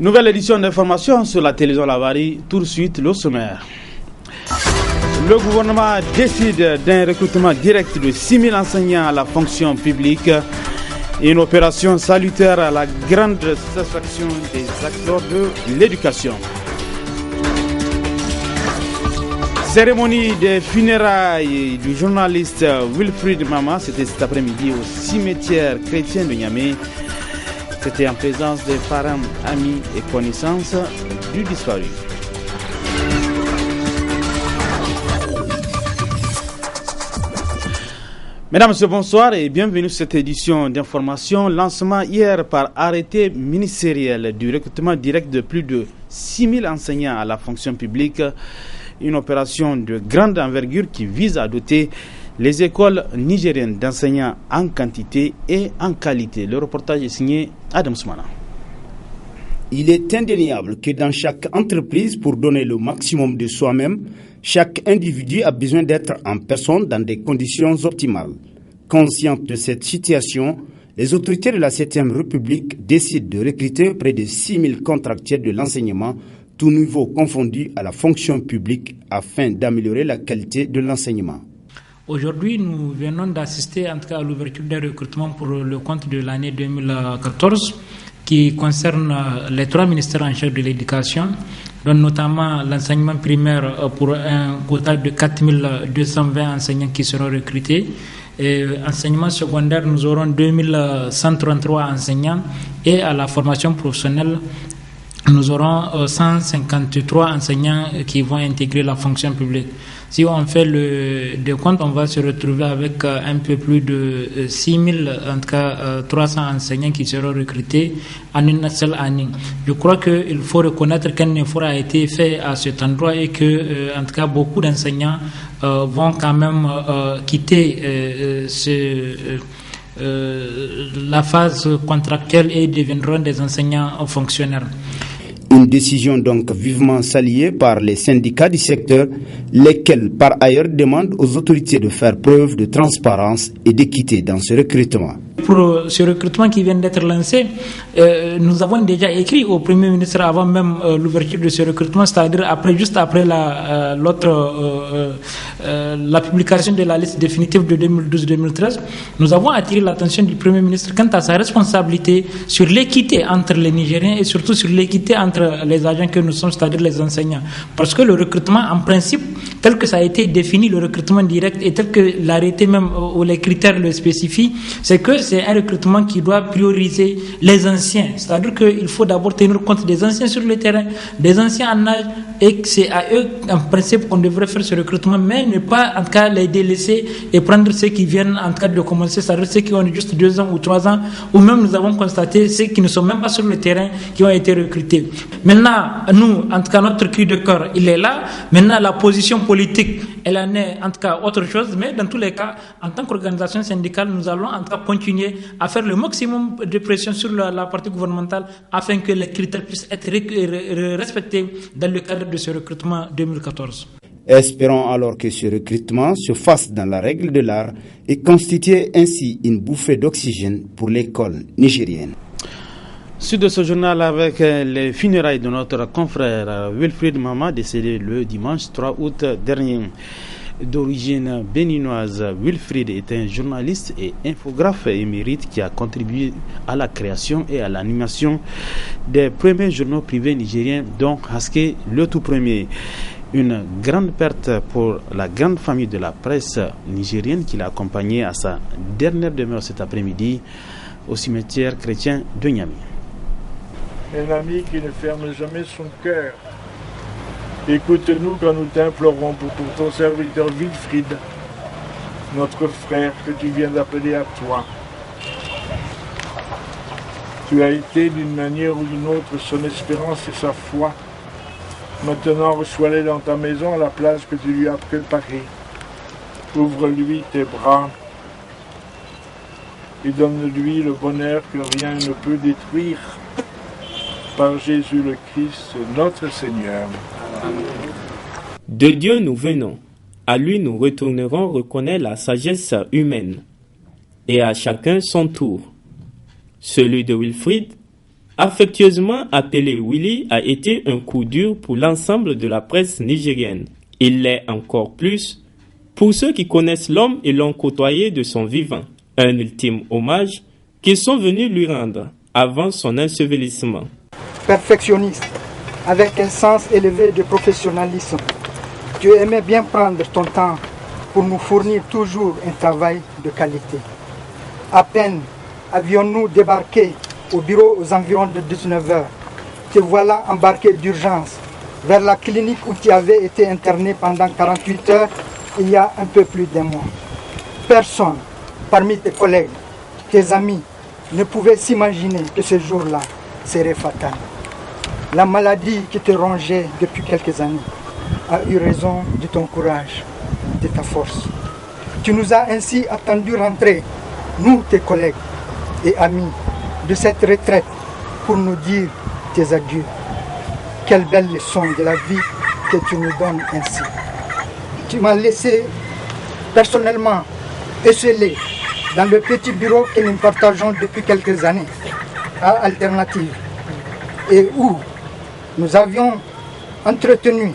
Nouvelle édition d'information sur la télévision Lavari, tout de suite le sommaire. Le gouvernement décide d'un recrutement direct de 6 000 enseignants à la fonction publique. Une opération salutaire à la grande satisfaction des acteurs de l'éducation. Cérémonie des funérailles du journaliste Wilfried Mama, c'était cet après-midi au cimetière chrétien de Niamey. C'était en présence des parents, amis et connaissances du disparu. Mesdames, Messieurs, bonsoir et bienvenue sur cette édition d'information. Lancement hier par arrêté ministériel du recrutement direct de plus de 6 000 enseignants à la fonction publique. Une opération de grande envergure qui vise à doter les écoles nigériennes d'enseignants en quantité et en qualité. Le reportage est signé Adam Soumana. Il est indéniable que dans chaque entreprise, pour donner le maximum de soi-même, chaque individu a besoin d'être en personne dans des conditions optimales. Conscientes de cette situation, les autorités de la 7e République décident de recruter près de 6 000 contractuels de l'enseignement, tout niveau confondu à la fonction publique, afin d'améliorer la qualité de l'enseignement. Aujourd'hui, nous venons d'assister en tout cas à l'ouverture des recrutements pour le compte de l'année 2014 qui concerne les 3 ministères en charge de l'éducation, dont notamment l'enseignement primaire pour un total de 4 220 enseignants qui seront recrutés. Et enseignement secondaire, nous aurons 2133 enseignants et à la formation professionnelle, nous aurons 153 enseignants qui vont intégrer la fonction publique. Si on fait le décompte, on va se retrouver avec un peu plus de 6 000, en tout cas 300 enseignants qui seront recrutés en une seule année. Je crois qu'il faut reconnaître qu'un effort a été fait à cet endroit et que, en tout cas, beaucoup d'enseignants vont quand même quitter la phase contractuelle et deviendront des enseignants fonctionnaires. Une décision donc vivement saluée par les syndicats du secteur, lesquels par ailleurs demandent aux autorités de faire preuve de transparence et d'équité dans ce recrutement. Pour ce recrutement qui vient d'être lancé, nous avons déjà écrit au Premier ministre avant même l'ouverture de ce recrutement, c'est-à-dire juste après la publication de la liste définitive de 2012-2013. Nous avons attiré l'attention du Premier ministre quant à sa responsabilité sur l'équité entre les Nigériens et surtout sur l'équité entre les agents que nous sommes, c'est-à-dire les enseignants. Parce que le recrutement, en principe, tel que ça a été défini, le recrutement direct, et tel que l'arrêté même ou les critères le spécifient, c'est que c'est un recrutement qui doit prioriser les anciens. C'est-à-dire qu'il faut d'abord tenir compte des anciens sur le terrain, des anciens en âge, et que c'est à eux, en principe, qu'on devrait faire ce recrutement, mais ne pas, en tout cas, les délaisser et prendre ceux qui viennent, en tout cas, de commencer, c'est-à-dire ceux qui ont juste 2 ans ou 3 ans, ou même nous avons constaté ceux qui ne sont même pas sur le terrain, qui ont été recrutés. Maintenant, nous, en tout cas, notre cri de cœur, il est là. Maintenant, la position politique, elle en est, en tout cas, autre chose, mais dans tous les cas, en tant qu'organisation syndicale, nous allons, en tout cas, continuer à faire le maximum de pression sur la partie gouvernementale afin que les critères puissent être respectés dans le cadre de ce recrutement 2014. Espérons alors que ce recrutement se fasse dans la règle de l'art et constitue ainsi une bouffée d'oxygène pour l'école nigérienne. Suite de ce journal avec les funérailles de notre confrère Wilfried Mama, décédé le dimanche 3 août dernier. D'origine béninoise, Wilfried est un journaliste et infographe émérite qui a contribué à la création et à l'animation des premiers journaux privés nigériens, dont Haske, le tout premier. Une grande perte pour la grande famille de la presse nigérienne qui l'a accompagné à sa dernière demeure cet après-midi au cimetière chrétien de Niamey. Un ami qui ne ferme jamais son cœur. Écoute-nous quand nous t'implorons pour ton serviteur Wilfried, notre frère que tu viens d'appeler à toi. Tu as été d'une manière ou d'une autre son espérance et sa foi. Maintenant, reçois-les dans ta maison à la place que tu lui as préparée. Ouvre-lui tes bras et donne-lui le bonheur que rien ne peut détruire. Par Jésus le Christ, notre Seigneur. De Dieu nous venons, à lui nous retournerons reconnaître la sagesse humaine, et à chacun son tour. Celui de Wilfried Affectueusement appelé Willy, a été un coup dur pour l'ensemble de la presse nigérienne. Il l'est encore plus pour ceux qui connaissent l'homme et l'ont côtoyé de son vivant. Un ultime hommage qu'ils sont venus lui rendre avant son ensevelissement. Perfectionniste, avec un sens élevé de professionnalisme, tu aimais bien prendre ton temps pour nous fournir toujours un travail de qualité. À peine avions-nous débarqué au bureau aux environs de 19h. Te voilà embarqué d'urgence vers la clinique où tu avais été interné pendant 48 heures il y a un peu plus d'un mois. Personne parmi tes collègues, tes amis, ne pouvait s'imaginer que ce jour-là serait fatal. La maladie qui te rongeait depuis quelques années a eu raison de ton courage, de ta force. Tu nous as ainsi attendu rentrer, nous tes collègues et amis, de cette retraite pour nous dire tes adieux. Quelle belle leçon de la vie que tu nous donnes ainsi. Tu m'as laissé personnellement esselé dans le petit bureau que nous partageons depuis quelques années à Alternative et où nous avions entretenu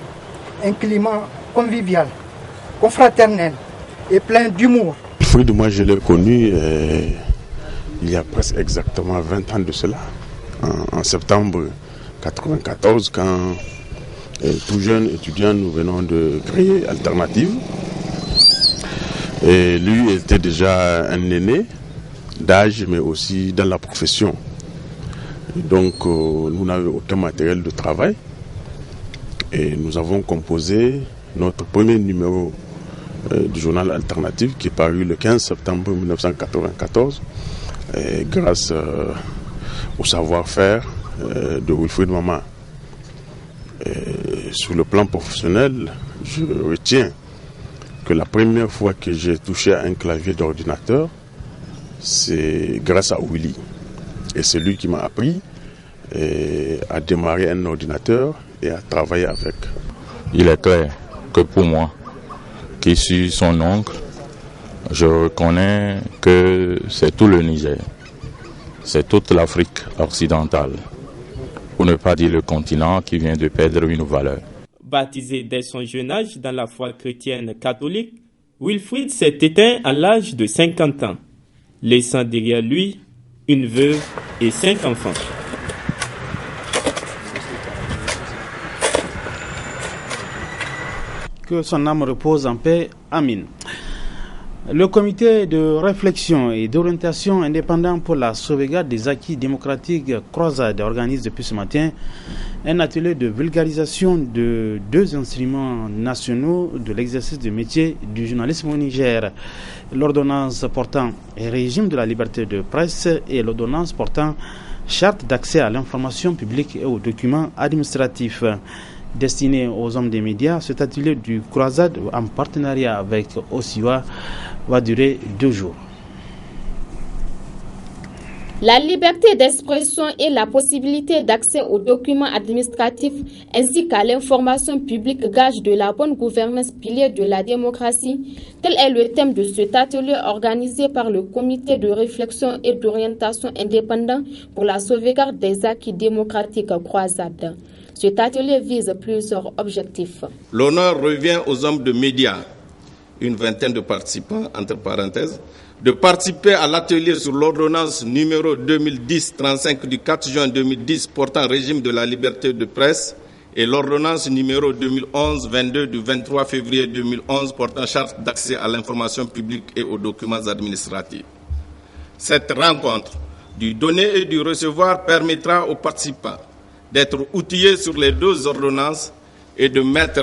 un climat convivial, confraternel et plein d'humour. Wilfried, moi je l'ai connu il y a presque exactement 20 ans de cela, en septembre 1994, quand tout jeune étudiant nous venons de créer Alternative. Et lui était déjà un aîné d'âge, mais aussi dans la profession. Et donc nous n'avions aucun matériel de travail. Et nous avons composé notre premier numéro du journal Alternative qui est paru le 15 septembre 1994 grâce au savoir-faire de Wilfried Mama. Sur le plan professionnel, je retiens que la première fois que j'ai touché à un clavier d'ordinateur, c'est grâce à Willy. Et c'est lui qui m'a appris à démarrer un ordinateur et à travailler avec. Il est clair que pour moi, qui suis son oncle, je reconnais que c'est tout le Niger, c'est toute l'Afrique occidentale, pour ne pas dire le continent qui vient de perdre une valeur. Baptisé dès son jeune âge dans la foi chrétienne catholique, Wilfried s'est éteint à l'âge de 50 ans, laissant derrière lui une veuve et 5 enfants. Que son âme repose en paix. Amin. Le comité de réflexion et d'orientation indépendant pour la sauvegarde des acquis démocratiques Croisade organise depuis ce matin un atelier de vulgarisation de 2 instruments nationaux de l'exercice du métier du journalisme au Niger. L'ordonnance portant régime de la liberté de presse et l'ordonnance portant charte d'accès à l'information publique et aux documents administratifs. Destiné aux hommes des médias, cet atelier du Croisade en partenariat avec Osiwa va durer 2 jours. La liberté d'expression et la possibilité d'accès aux documents administratifs ainsi qu'à l'information publique gage de la bonne gouvernance, pilier de la démocratie. Tel est le thème de cet atelier organisé par le comité de réflexion et d'orientation indépendant pour la sauvegarde des acquis démocratiques Croisade. Cet atelier vise plusieurs objectifs. L'honneur revient aux hommes de médias, une vingtaine de participants, entre parenthèses, de participer à l'atelier sur l'ordonnance numéro 2010-35 du 4 juin 2010 portant régime de la liberté de presse et l'ordonnance numéro 2011-22 du 23 février 2011 portant charte d'accès à l'information publique et aux documents administratifs. Cette rencontre du donner et du recevoir permettra aux participants d'être outillés sur les 2 ordonnances et de mettre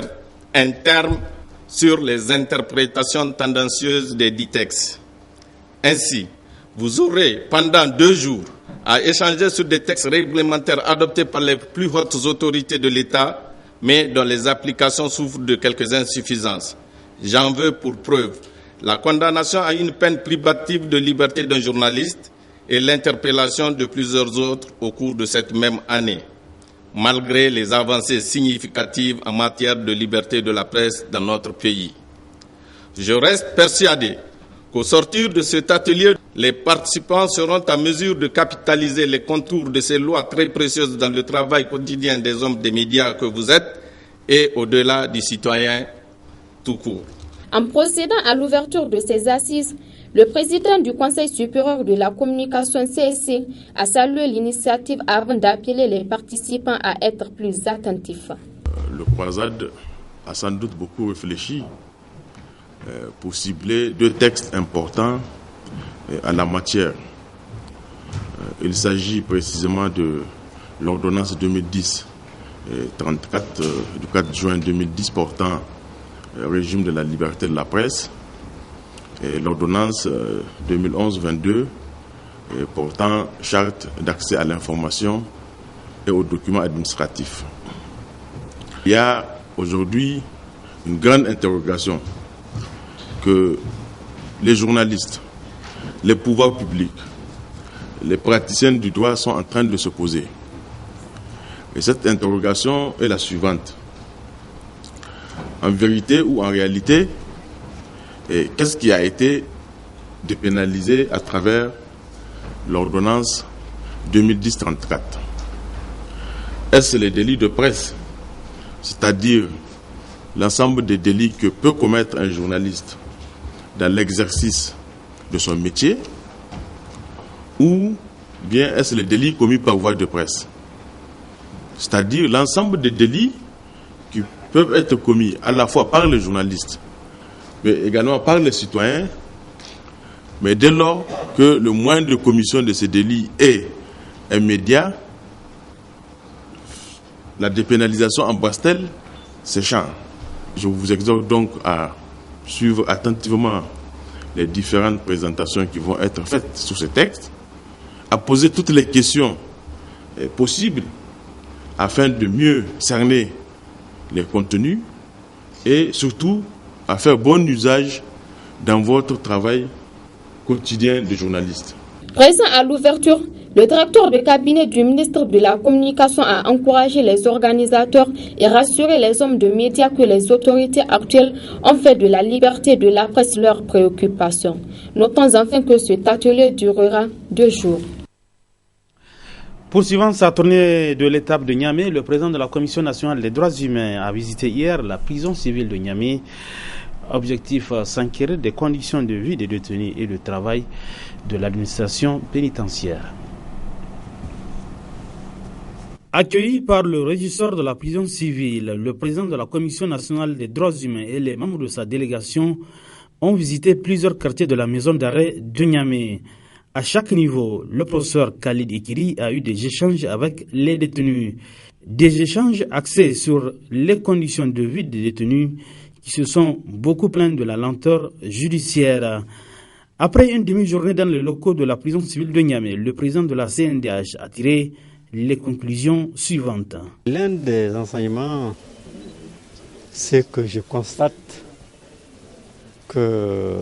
un terme sur les interprétations tendancieuses des dits textes. Ainsi, vous aurez pendant 2 jours à échanger sur des textes réglementaires adoptés par les plus hautes autorités de l'État, mais dont les applications souffrent de quelques insuffisances. J'en veux pour preuve la condamnation à une peine privative de liberté d'un journaliste et l'interpellation de plusieurs autres au cours de cette même année, malgré les avancées significatives en matière de liberté de la presse dans notre pays. Je reste persuadé qu'au sortir de cet atelier, les participants seront en mesure de capitaliser les contours de ces lois très précieuses dans le travail quotidien des hommes des médias que vous êtes et au-delà du citoyen tout court. En procédant à l'ouverture de ces assises, le président du Conseil supérieur de la communication CSC a salué l'initiative avant d'appeler les participants à être plus attentifs. Le COASAD a sans doute beaucoup réfléchi pour cibler 2 textes importants en la matière. Il s'agit précisément de l'ordonnance 2010-34 du 4 juin 2010 portant régime de la liberté de la presse et l'ordonnance 2011-22 portant charte d'accès à l'information et aux documents administratifs. Il y a aujourd'hui une grande interrogation que les journalistes, les pouvoirs publics, les praticiens du droit sont en train de se poser. Et cette interrogation est la suivante. En vérité ou en réalité, qu'est-ce qui a été dépénalisé à travers l'ordonnance 2010-34 ? Est-ce les délits de presse, c'est-à-dire l'ensemble des délits que peut commettre un journaliste dans l'exercice de son métier, ou bien est-ce les délits commis par voie de presse, c'est-à-dire l'ensemble des délits qui peuvent être commis à la fois par les journalistes, mais également par les citoyens, mais dès lors que le moyen de commission de ces délits est un média, la dépénalisation embrasse-t-elle ces champs? Je vous exhorte donc à suivre attentivement les différentes présentations qui vont être faites sur ce texte, à poser toutes les questions possibles afin de mieux cerner les contenus et surtout à faire bon usage dans votre travail quotidien de journaliste. Présent à l'ouverture, le directeur de cabinet du ministre de la Communication a encouragé les organisateurs et rassuré les hommes de médias que les autorités actuelles ont fait de la liberté de la presse leur préoccupation. Notons enfin que cet atelier durera 2 jours. Poursuivant sa tournée de l'étape de Niamey, le président de la Commission nationale des droits humains a visité hier la prison civile de Niamey. Objectif, s'inquiéter des conditions de vie des détenus et de travail de l'administration pénitentiaire. Accueilli par le régisseur de la prison civile, le président de la Commission nationale des droits humains et les membres de sa délégation ont visité plusieurs quartiers de la maison d'arrêt de Niamey. À chaque niveau, le professeur Khalid Ikiri a eu des échanges avec les détenus. Des échanges axés sur les conditions de vie des détenus qui se sont beaucoup plaints de la lenteur judiciaire. Après une demi-journée dans les locaux de la prison civile de Niamey, le président de la CNDH a tiré les conclusions suivantes. L'un des enseignements, c'est que je constate que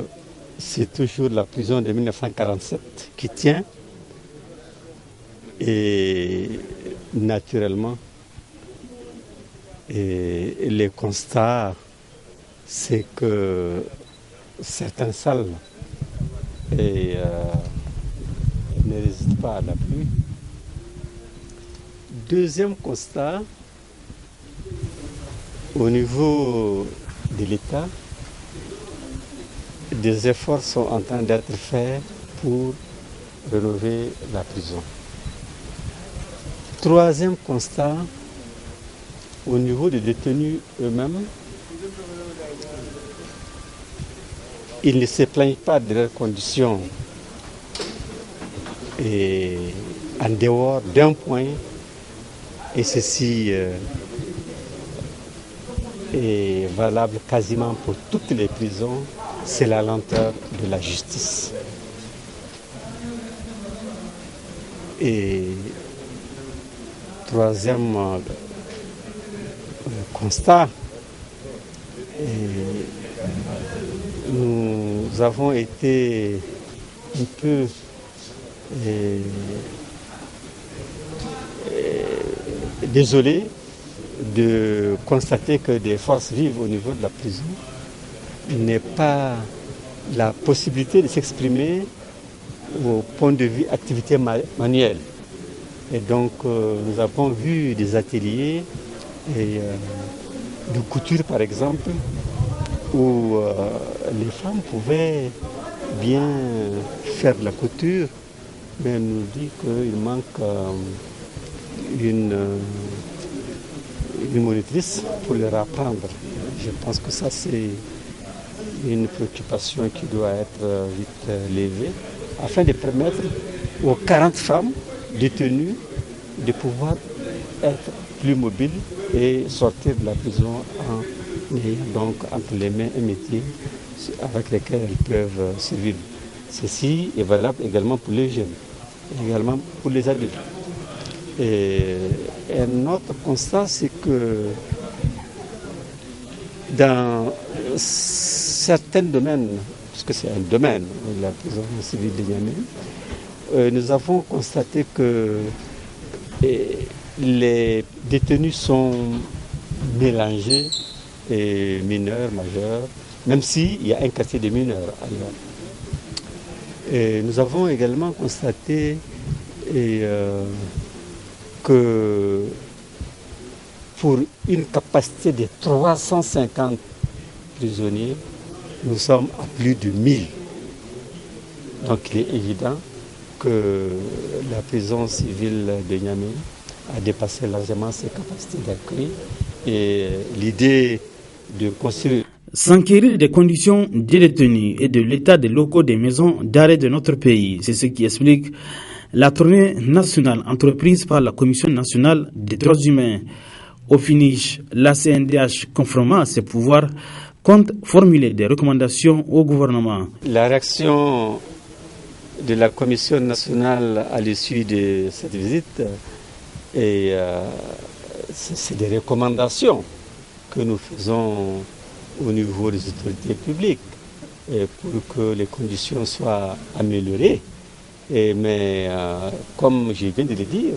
c'est toujours la prison de 1947 qui tient et naturellement et les constats, c'est que certaines salles ne résistent pas à la pluie. Deuxième constat, au niveau de l'État, des efforts sont en train d'être faits pour rénover la prison. Troisième constat, au niveau des détenus eux-mêmes, ils ne se plaignent pas de leurs conditions. Et en dehors d'un point, et ceci est valable quasiment pour toutes les prisons, c'est la lenteur de la justice. Et troisième constat, nous avons été un peu désolés de constater que des forces vives au niveau de la prison n'est pas la possibilité de s'exprimer au point de vue activité manuelle. Et donc nous avons vu des ateliers de couture par exemple, où les femmes pouvaient bien faire de la couture, mais on nous dit qu'il manque une monitrice pour leur apprendre. Je pense que ça c'est une préoccupation qui doit être vite levée, afin de permettre aux 40 femmes détenues de pouvoir être plus mobiles et sortir de la prison en ayant donc entre les mains un métier avec lequel elles peuvent survivre. Ceci est valable également pour les jeunes, également pour les adultes. Et un autre constat, c'est que dans certains domaines, puisque c'est un domaine, la prison civile de Niamey, nous avons constaté que les détenus sont mélangés, et mineurs, majeurs, même s'il y a un quartier de mineurs ailleurs. Et nous avons également constaté que pour une capacité de 350 prisonniers, nous sommes à plus de 1000. Donc il est évident que la prison civile de Niamey a dépassé largement ses capacités d'accueil et l'idée de construire. S'enquérir des conditions des détenus et de l'état des locaux des maisons d'arrêt de notre pays, c'est ce qui explique la tournée nationale entreprise par la Commission nationale des droits humains. Au finish, la CNDH, conformément à ses pouvoirs, compte formuler des recommandations au gouvernement. La réaction de la Commission nationale à l'issue de cette visite, c'est des recommandations que nous faisons au niveau des autorités publiques pour que les conditions soient améliorées. Mais comme je viens de le dire,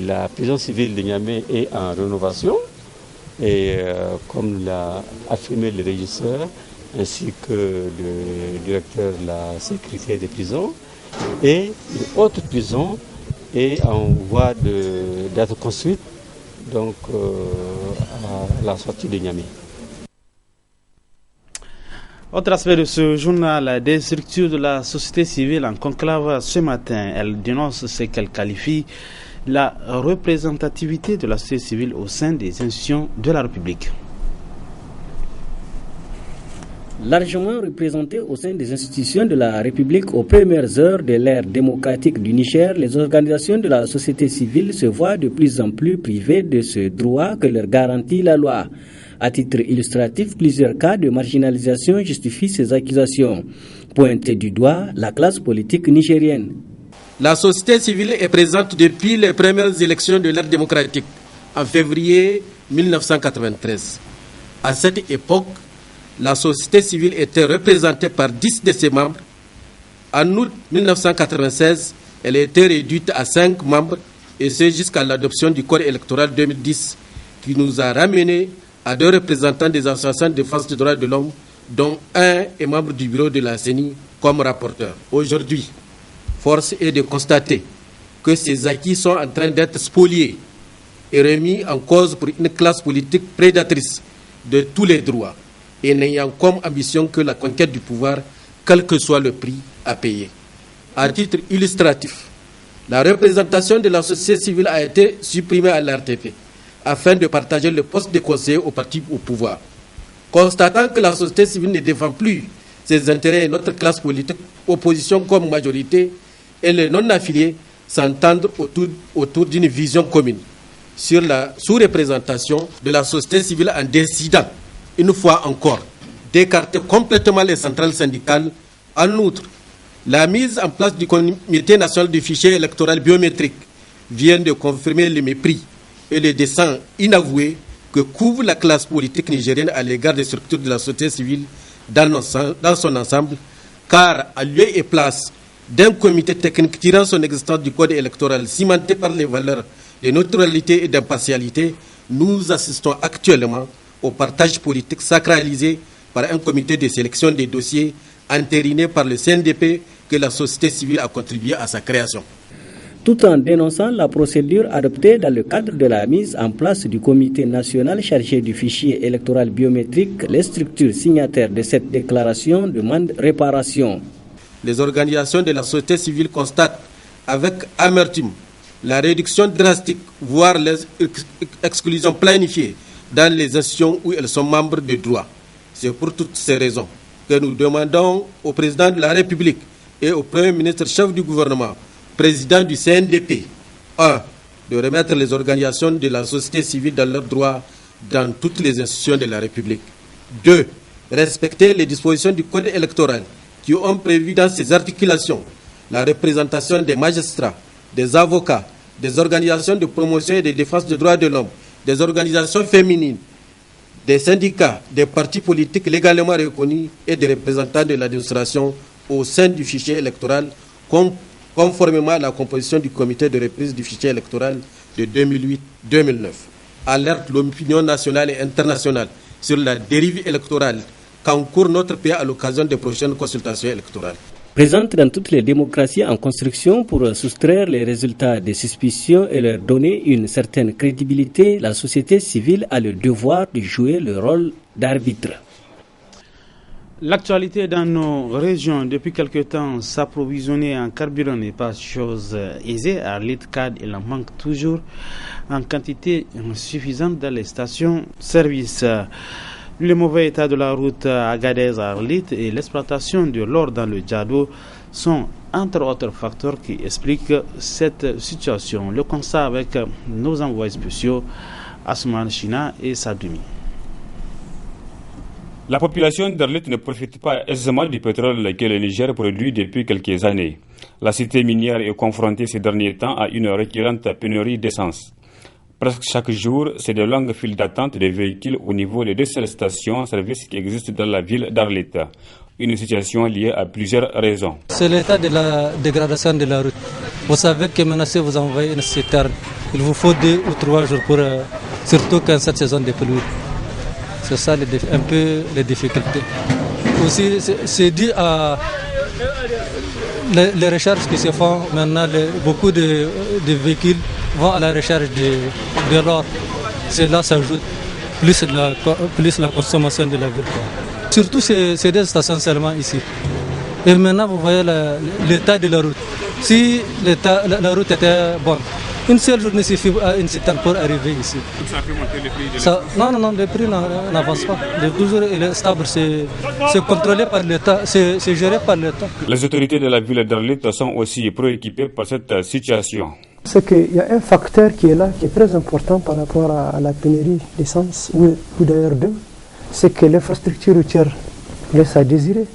la prison civile de Niamey est en rénovation et comme l'a affirmé le régisseur ainsi que le directeur de la sécurité des prisons, et l'autre prison est en voie d'être construite donc à la sortie de Niamey. Autre aspect de ce journal, des structures de la société civile en conclave ce matin. Elles dénoncent ce qu'elles qualifient la représentativité de la société civile au sein des institutions de la République. Largement représentées au sein des institutions de la République aux premières heures de l'ère démocratique du Niger, les organisations de la société civile se voient de plus en plus privées de ce droit que leur garantit la loi. À titre illustratif, plusieurs cas de marginalisation justifient ces accusations. Pointée du doigt, la classe politique nigérienne. La société civile est présente depuis les premières élections de l'ère démocratique, en février 1993. À cette époque, la société civile était représentée par 10 de ses membres. En août 1996, elle a été réduite à 5 membres, et c'est jusqu'à l'adoption du Code électoral 2010 qui nous a ramenés à 2 représentants des associations de défense des droits de l'homme, dont un est membre du bureau de la CENI comme rapporteur. Aujourd'hui, force est de constater que ces acquis sont en train d'être spoliés et remis en cause pour une classe politique prédatrice de tous les droits et n'ayant comme ambition que la conquête du pouvoir, quel que soit le prix à payer. À titre illustratif, la représentation de la société civile a été supprimée à l'RTP afin de partager le poste de conseiller au parti au pouvoir. Constatant que la société civile ne défend plus ses intérêts et notre classe politique, opposition comme majorité, et les non-affiliés s'entendent autour d'une vision commune sur la sous-représentation de la société civile en décidant, une fois encore, d'écarter complètement les centrales syndicales. En outre, la mise en place du Comité national du fichier électoral biométrique vient de confirmer le mépris et le dessein inavoué que couvre la classe politique nigérienne à l'égard des structures de la société civile dans son ensemble, car à lieu et place d'un comité technique tirant son existence du code électoral cimenté par les valeurs de neutralité et d'impartialité, nous assistons actuellement au partage politique sacralisé par un comité de sélection des dossiers entériné par le CNDP que la société civile a contribué à sa création. Tout en dénonçant la procédure adoptée dans le cadre de la mise en place du comité national chargé du fichier électoral biométrique, les structures signataires de cette déclaration demandent réparation. Les organisations de la société civile constatent avec amertume la réduction drastique, voire les exclusions planifiées dans les institutions où elles sont membres de droit. C'est pour toutes ces raisons que nous demandons au président de la République et au Premier ministre chef du gouvernement, président du CNDP, 1. de remettre les organisations de la société civile dans leurs droits dans toutes les institutions de la République. 2. respecter les dispositions du Code électoral qui ont prévu dans ces articulations la représentation des magistrats, des avocats, des organisations de promotion et de défense des droits de l'homme, des organisations féminines, des syndicats, des partis politiques légalement reconnus et des représentants de l'administration au sein du fichier électoral, conformément à la composition du comité de reprise du fichier électoral de 2008-2009. Alerte l'opinion nationale et internationale sur la dérive électorale qu'encourt notre pays à l'occasion des prochaines consultations électorales. Présente dans toutes les démocraties en construction pour soustraire les résultats des suspicions et leur donner une certaine crédibilité, la société civile a le devoir de jouer le rôle d'arbitre. L'actualité dans nos régions, depuis quelque temps, s'approvisionner en carburant n'est pas chose aisée. À Arlit, CAD, il en manque toujours en quantité suffisante dans les stations-service. Le mauvais état de la route Agadez-Arlit et l'exploitation de l'or dans le Djado sont entre autres facteurs qui expliquent cette situation. Le constat avec nos envoyés spéciaux Asman China et Sadoumi. La population d'Arlit ne profite pas aisément du pétrole que le Niger produit depuis quelques années. La cité minière est confrontée ces derniers temps à une récurrente pénurie d'essence. Presque chaque jour, c'est de longues files d'attente des véhicules au niveau des deux seules stations-service qui existent dans la ville d'Arlit. Une situation liée à plusieurs raisons. C'est l'état de la dégradation de la route. Vous savez que maintenant, si vous envoyez une citerne, il vous faut 2 ou 3 jours pour, surtout quand cette saison de pluie. C'est ça un peu les difficultés. Aussi, c'est dû à les recherches qui se font maintenant. Beaucoup de véhicules vont à la recherche de l'or. Cela s'ajoute plus la consommation de la ville. Surtout, c'est des stations seulement ici. Et maintenant, vous voyez l'état de la route. Si la route était bonne, une seule journée suffit à une citerne pour arriver ici. Ça fait monter le prix Non, le prix n'avance pas. Toujours, il est stable, c'est contrôlé par l'État, c'est géré par l'État. Les autorités de la ville d'Arlit sont aussi préoccupées par cette situation. C'est qu'il y a un facteur qui est là, qui est très important par rapport à la pénurie d'essence, ou d'ailleurs deux, c'est que l'infrastructure routière laisse à désirer.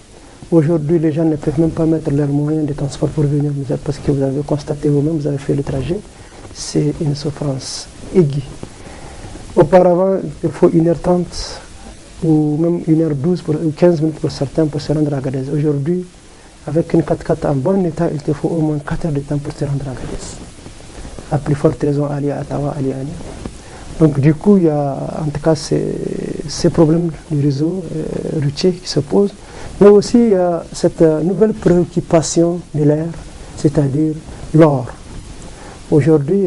Aujourd'hui, les gens ne peuvent même pas mettre leurs moyens de transport pour venir parce que vous avez constaté vous-même, vous avez fait le trajet. C'est une souffrance aiguë. Auparavant, il faut 1h30 ou même 1h12 ou 15 minutes pour certains pour se rendre à Agadez. Aujourd'hui, avec une 4x4 en bon état, il te faut au moins 4 heures de temps pour se rendre à Agadez. À plus forte raison, aller à Ottawa, aller à Niamey. Donc du coup, il y a en tout cas ces problèmes du réseau routier qui se posent. Mais aussi, il y a cette nouvelle préoccupation de l'air, c'est-à-dire l'or. Aujourd'hui,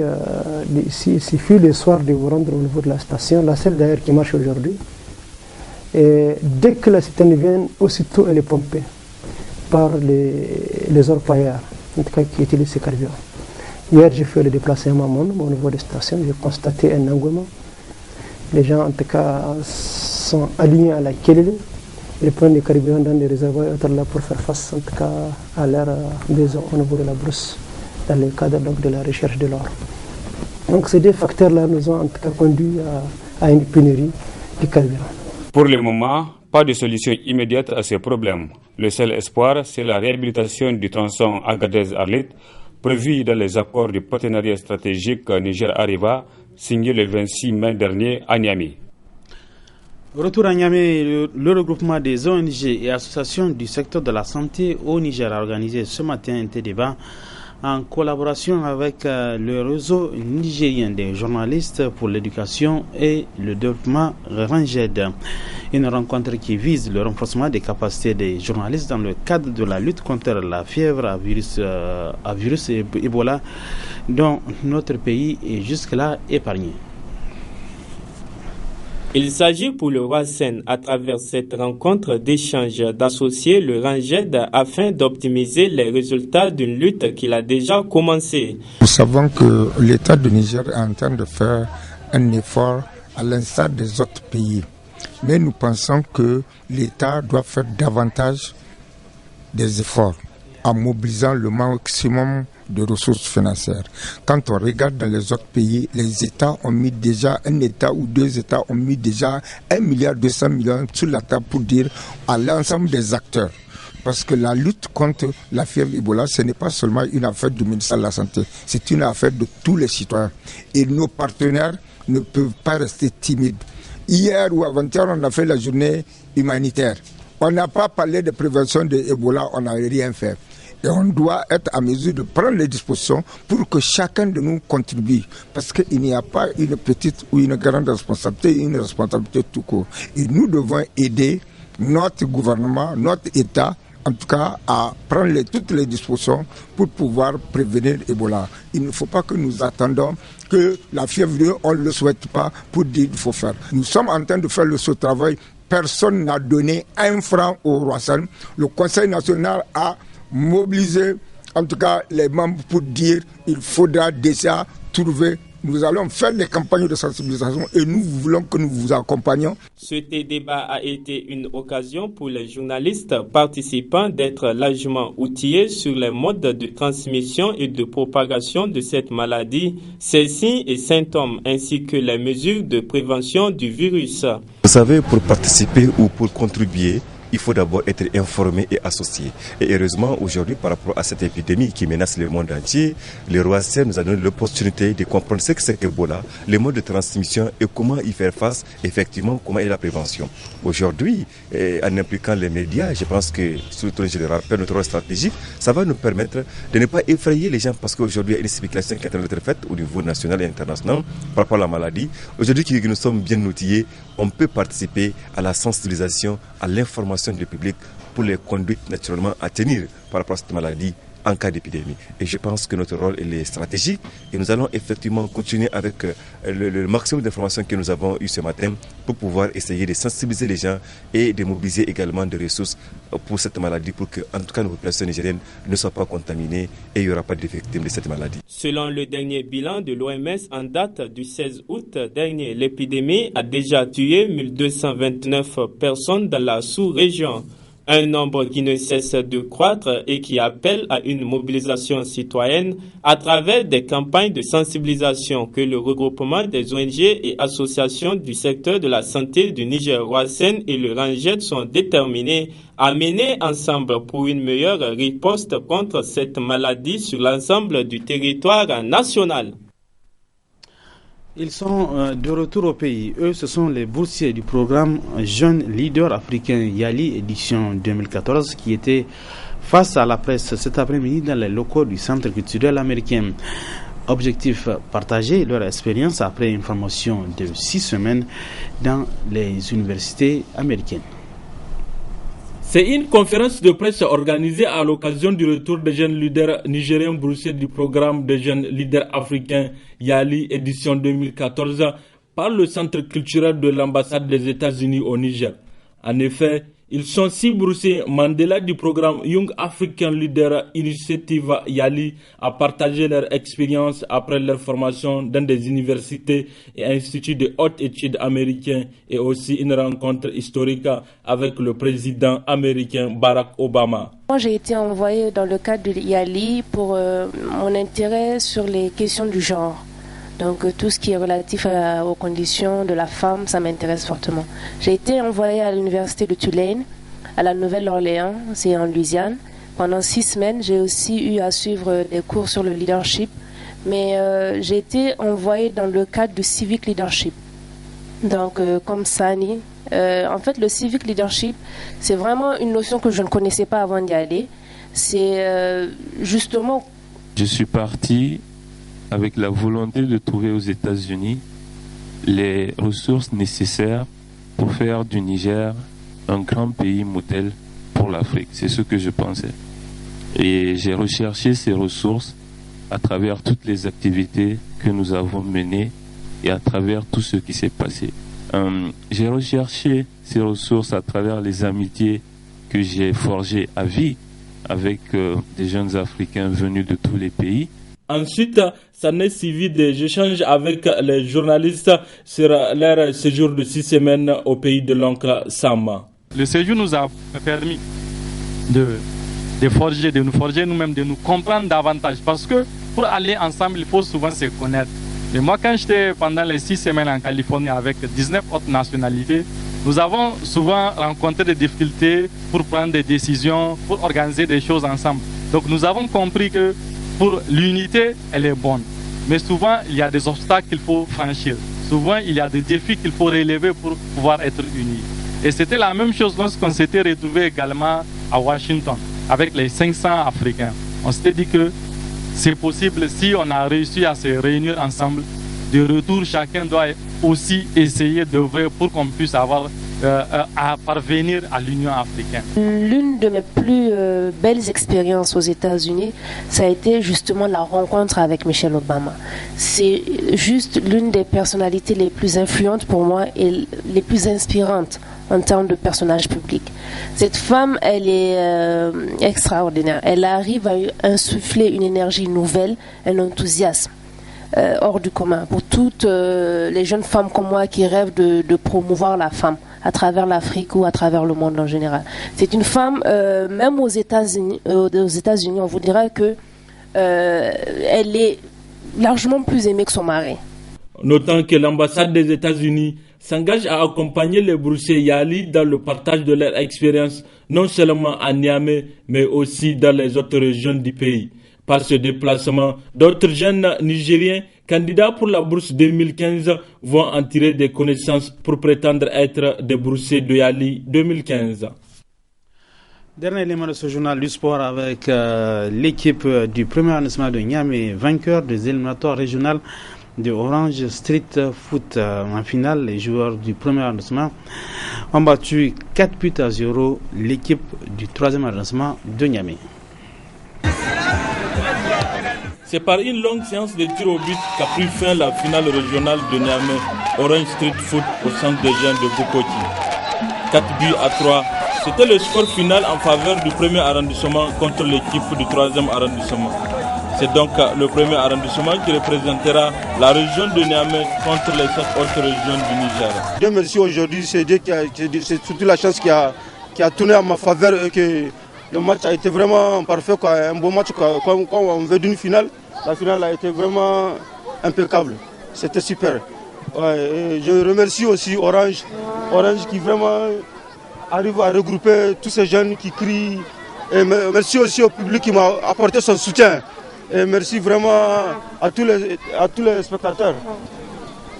il suffit le soir de vous rendre au niveau de la station, la seule d'ailleurs qui marche aujourd'hui. Et dès que la citerne vient, aussitôt elle est pompée par les orpailleurs, en tout cas qui utilisent ces carburants. Hier, j'ai fait le déplacement au niveau des stations, j'ai constaté un engouement. Les gens, en tout cas, sont alignés à la Kélélé. Ils prennent des carburants dans des réservoirs et autres là pour faire face, en tout cas, à leur besoin au niveau de la brousse, dans le cadre donc, de la recherche de l'or. Donc ces deux facteurs-là nous ont en tout cas conduit à une pénurie de carburant. Pour le moment, pas de solution immédiate à ces problèmes. Le seul espoir, c'est la réhabilitation du tronçon Agadez-Arlit, prévu dans les accords de partenariat stratégique Niger-Arriva, signé le 26 mai dernier à Niamey. Retour à Niamey, le regroupement des ONG et associations du secteur de la santé au Niger a organisé ce matin un débat en collaboration avec le réseau nigérien des journalistes pour l'éducation et le développement Ranged. Une rencontre qui vise le renforcement des capacités des journalistes dans le cadre de la lutte contre la fièvre à virus Ebola dont notre pays est jusque-là épargné. Il s'agit pour le roi Sen, à travers cette rencontre d'échange, d'associer le RANGED afin d'optimiser les résultats d'une lutte qu'il a déjà commencée. Nous savons que l'État du Niger est en train de faire un effort à l'instar des autres pays. Mais nous pensons que l'État doit faire davantage des efforts en mobilisant le maximum de ressources financières. Quand on regarde dans les autres pays, les États ont mis déjà, un État ou deux États ont mis déjà 1,2 milliard sur la table pour dire à l'ensemble des acteurs. Parce que la lutte contre la fièvre Ebola, ce n'est pas seulement une affaire du ministère de la Santé, c'est une affaire de tous les citoyens. Et nos partenaires ne peuvent pas rester timides. Hier ou avant-hier, on a fait la journée humanitaire. On n'a pas parlé de prévention de Ebola, on n'a rien fait. Et on doit être à mesure de prendre les dispositions pour que chacun de nous contribue. Parce qu'il n'y a pas une petite ou une grande responsabilité, une responsabilité tout court. Et nous devons aider notre gouvernement, notre État, en tout cas, à prendre toutes les dispositions pour pouvoir prévenir Ebola. Il ne faut pas que nous attendons que la fièvre, on ne le souhaite pas pour dire qu'il faut faire. Nous sommes en train de faire ce travail. Personne n'a donné 1 franc au roi Sen. Le Conseil national a mobiliser en tout cas les membres pour dire il faudra déjà trouver. Nous allons faire des campagnes de sensibilisation et nous voulons que nous vous accompagnions. Ce débat a été une occasion pour les journalistes participants d'être largement outillés sur les modes de transmission et de propagation de cette maladie, ses signes et symptômes, ainsi que les mesures de prévention du virus. Vous savez, pour participer ou pour contribuer, il faut d'abord être informé et associé. Et heureusement, aujourd'hui, par rapport à cette épidémie qui menace le monde entier, le roi Sen nous a donné l'opportunité de comprendre ce que c'est qu'Ebola, les modes de transmission et comment y faire face, effectivement, comment est la prévention. Aujourd'hui, en impliquant les médias, je pense que, surtout je le rappelle, notre rôle stratégique, ça va nous permettre de ne pas effrayer les gens parce qu'aujourd'hui, il y a une spéculation qui est en train d'être faite au niveau national et international par rapport à la maladie. Aujourd'hui, que nous sommes bien outillés, on peut participer à la sensibilisation, à l'information du public pour les conduire naturellement à tenir par rapport à cette maladie en cas d'épidémie. Et je pense que notre rôle est stratégique et nous allons effectivement continuer avec le maximum d'informations que nous avons eues ce matin pour pouvoir essayer de sensibiliser les gens et de mobiliser également des ressources pour cette maladie pour que, en tout cas, nos populations nigériennes ne soient pas contaminées et il n'y aura pas de victimes de cette maladie. Selon le dernier bilan de l'OMS en date du 16 août dernier, l'épidémie a déjà tué 1229 personnes dans la sous-région. Un nombre qui ne cesse de croître et qui appelle à une mobilisation citoyenne à travers des campagnes de sensibilisation que le regroupement des ONG et associations du secteur de la santé du Niger, roi Sen et le RANGED sont déterminés à mener ensemble pour une meilleure riposte contre cette maladie sur l'ensemble du territoire national. Ils sont de retour au pays. Eux, ce sont les boursiers du programme Jeunes Leaders Africains Yali édition 2014 qui étaient face à la presse cet après-midi dans les locaux du Centre culturel américain. Objectif, partager leur expérience après une formation de 6 semaines dans les universités américaines. C'est une conférence de presse organisée à l'occasion du retour des jeunes leaders nigériens boursiers du programme des jeunes leaders africains Yali édition 2014 par le Centre culturel de l'ambassade des États-Unis au Niger. En effet, ils sont 6 boursiers Mandela du programme Young African Leader Initiative Yali à partager leur expérience après leur formation dans des universités et instituts de haute études américains et aussi une rencontre historique avec le président américain Barack Obama. Moi, j'ai été envoyée dans le cadre de Yali pour mon intérêt sur les questions du genre. Donc tout ce qui est relatif aux conditions de la femme, ça m'intéresse fortement. J'ai été envoyée à l'université de Tulane, à la Nouvelle-Orléans, c'est en Louisiane. Pendant 6 semaines, j'ai aussi eu à suivre des cours sur le leadership. Mais j'ai été envoyée dans le cadre du civic leadership. Donc comme Sani, en fait le civic leadership, c'est vraiment une notion que je ne connaissais pas avant d'y aller. C'est justement... Je suis parti avec la volonté de trouver aux États-Unis les ressources nécessaires pour faire du Niger un grand pays modèle pour l'Afrique. C'est ce que je pensais. Et j'ai recherché ces ressources à travers toutes les activités que nous avons menées et à travers tout ce qui s'est passé. J'ai recherché ces ressources à travers les amitiés que j'ai forgées à vie avec des jeunes Africains venus de tous les pays. Ensuite, s'en est suivi des échanges avec les journalistes sur leur séjour de 6 semaines au pays de l'oncle Sam. Le séjour nous a permis de nous forger nous-mêmes, de nous comprendre davantage. Parce que pour aller ensemble, il faut souvent se connaître. Et moi, quand j'étais pendant les 6 semaines en Californie avec 19 autres nationalités, nous avons souvent rencontré des difficultés pour prendre des décisions, pour organiser des choses ensemble. Donc nous avons compris que pour l'unité, elle est bonne. Mais souvent, il y a des obstacles qu'il faut franchir. Souvent, il y a des défis qu'il faut relever pour pouvoir être unis. Et c'était la même chose lorsqu'on s'était retrouvés également à Washington avec les 500 Africains. On s'était dit que c'est possible si on a réussi à se réunir ensemble. De retour, chacun doit aussi essayer d'œuvrer pour qu'on puisse avoir à parvenir à l'Union africaine. L'une de mes plus belles expériences aux États-Unis, ça a été justement la rencontre avec Michelle Obama. C'est juste l'une des personnalités les plus influentes pour moi et les plus inspirantes en termes de personnage public. Cette femme, elle est extraordinaire. Elle arrive à insuffler une énergie nouvelle, un enthousiasme hors du commun pour toutes les jeunes femmes comme moi qui rêvent de promouvoir la femme à travers l'Afrique ou à travers le monde en général. C'est une femme, même aux États-Unis, on vous dira que elle est largement plus aimée que son mari. Notant que l'ambassade des États-Unis s'engage à accompagner les boursiers Yali dans le partage de leur expérience, non seulement à Niamey, mais aussi dans les autres régions du pays. Par ce déplacement, d'autres jeunes Nigériens candidats pour la bourse 2015 vont en tirer des connaissances pour prétendre être des boursiers de Yali 2015. Dernier élément de ce journal du sport avec l'équipe du premier arrondissement de Niamey, vainqueur des éliminatoires régionales de Orange Street Foot. En finale, les joueurs du premier arrondissement ont battu 4-0 l'équipe du troisième arrondissement de Niamey. C'est par une longue séance de tir au but qu'a pris fin la finale régionale de Niamey Orange Street Foot au centre des jeunes de Bukoti. 4-3, c'était le score final en faveur du premier arrondissement contre l'équipe du troisième arrondissement. C'est donc le premier arrondissement qui représentera la région de Niamey contre les 7 autres régions du Niger. Dieu merci, aujourd'hui, c'est surtout la chance qui a tourné à ma faveur et que le match a été vraiment parfait, un beau match quand on veut d'une finale. La finale a été vraiment impeccable, c'était super. Et je remercie aussi Orange qui vraiment arrive à regrouper tous ces jeunes qui crient. Et merci aussi au public qui m'a apporté son soutien. Et merci vraiment à tous les spectateurs.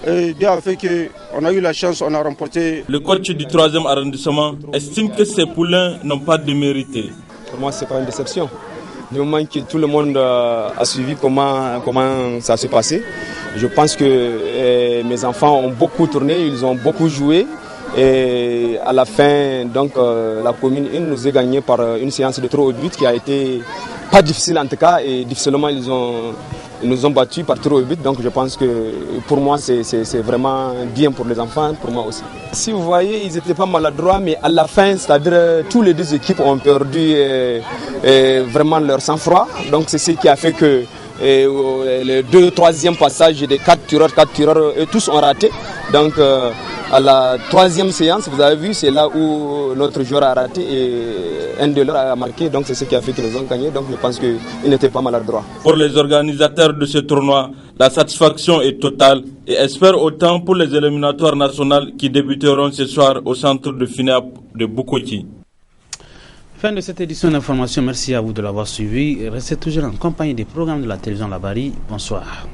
Et Dieu a fait qu'on a eu la chance, on a remporté. Le coach du 3e arrondissement estime que ces poulains n'ont pas démérité. Pour moi, ce n'est pas une déception. Du moment que tout le monde a suivi comment ça s'est passé, je pense que mes enfants ont beaucoup tourné, ils ont beaucoup joué. Et à la fin, donc, la commune 1 nous a gagné par une séance de tir au but qui a été pas difficile en tout cas. Et difficilement, ils nous ont battus par tir au but. Donc je pense que pour moi, c'est vraiment bien pour les enfants, pour moi aussi. Si vous voyez, ils n'étaient pas maladroits, mais à la fin, c'est-à-dire tous les deux équipes ont perdu vraiment leur sang-froid. Donc c'est ce qui a fait que les 2 troisième passages des 4 tireurs, tous ont raté. Donc à la 3e séance, vous avez vu, c'est là où notre joueur a raté et un de leurs a marqué. Donc c'est ce qui a fait qu'ils nous ont gagné. Donc je pense qu'ils n'étaient pas maladroits. Pour les organisateurs de ce tournoi, la satisfaction est totale et espèrent autant pour les éliminatoires nationales qui débuteront ce soir au centre de finale de Bukoti. Fin de cette édition d'information. Merci à vous de l'avoir suivi. Restez toujours en compagnie des programmes de la télévision Labari. Bonsoir.